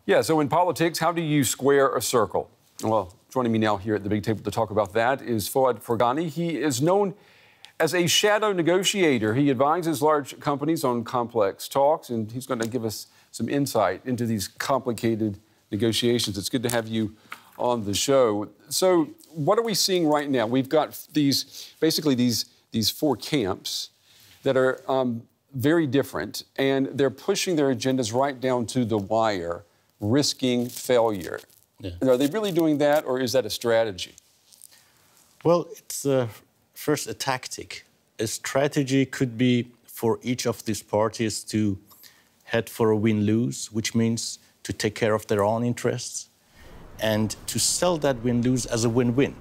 Yeah, so in politics, how do you square a circle? Well, joining me now here at the big table to talk about that is Fuad Farghani. He is known as a shadow negotiator. He advises large companies on complex talks, and he's going to give us some insight into these complicated negotiations. It's good to have you on the show. So what are we seeing right now? We've got basically these four camps that are very different, and they're pushing their agendas right down to the wire, risking failure. Yeah. Are they really doing that, or is that a strategy? Well, it's first a tactic. A strategy could be for each of these parties to head for a win-lose, which means to take care of their own interests and to sell that win-lose as a win-win,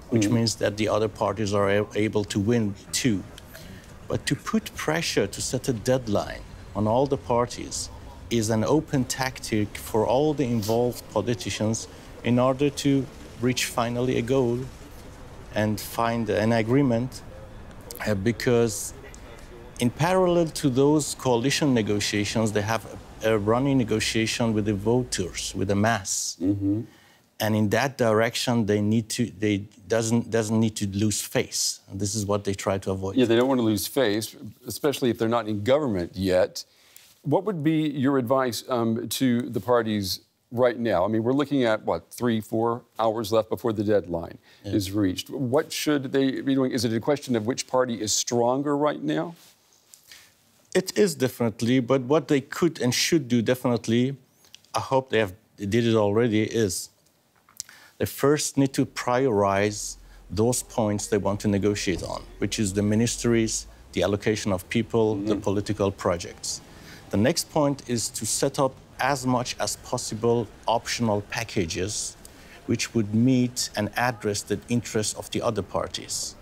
which means that the other parties are able to win too. But to put pressure, to set a deadline on all the parties is an open tactic for all the involved politicians in order to reach finally a goal and find an agreement, because in parallel to those coalition negotiations, they have a running negotiation with the voters, with the mass. And in that direction, they doesn't need to lose face. And this is what they try to avoid. Yeah, they don't want to lose face, especially if they're not in government yet. What would be your advice to the parties right now? I mean, we're looking at, what, 3-4 hours left before the deadline is reached. What should they be doing? Is it a question of which party is stronger right now? It is definitely, but what they could and should do definitely, I hope they did it already, is they first need to prioritize those points they want to negotiate on, which is the ministries, the allocation of people, the political projects. The next point is to set up as much as possible optional packages which would meet and address the interests of the other parties.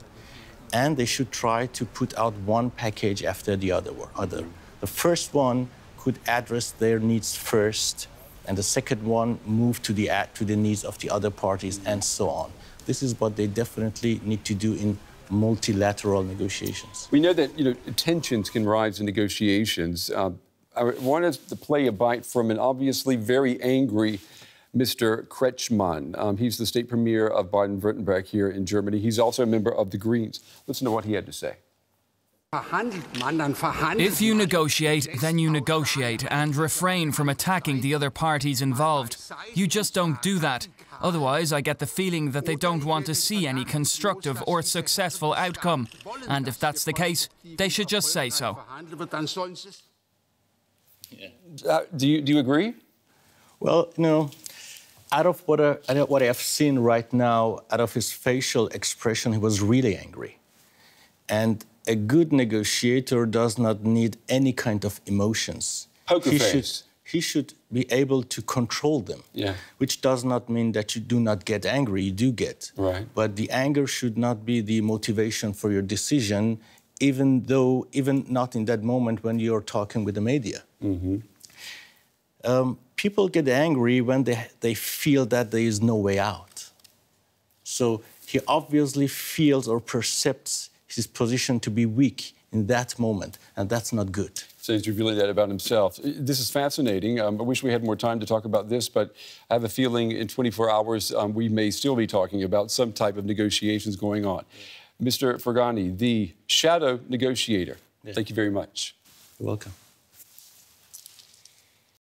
And they should try to put out one package after the other. The first one could address their needs first, and the second one move to the needs of the other parties, and so on. This is what they definitely need to do in multilateral negotiations. We know that tensions can rise in negotiations. I wanted to play a bite from an obviously very angry Mr. Kretschmann. He's the state premier of Baden-Württemberg here in Germany. He's also a member of the Greens. Listen to what he had to say. If you negotiate, then you negotiate and refrain from attacking the other parties involved. You just don't do that. Otherwise, I get the feeling that they don't want to see any constructive or successful outcome. And if that's the case, they should just say so. Do you agree? Well, out of what I have seen right now, out of his facial expression, he was really angry. And a good negotiator does not need any kind of emotions. Poker face. He should be able to control them, which does not mean that you do not get angry. You do get. Right. But the anger should not be the motivation for your decision, even not in that moment when you're talking with the media. People get angry when they feel that there is no way out. So he obviously feels or perceives his position to be weak in that moment, and that's not good. So he's revealing that about himself. This is fascinating. I wish we had more time to talk about this, but I have a feeling in 24 hours we may still be talking about some type of negotiations going on. Mr. Farghani, the shadow negotiator, thank you very much. You're welcome.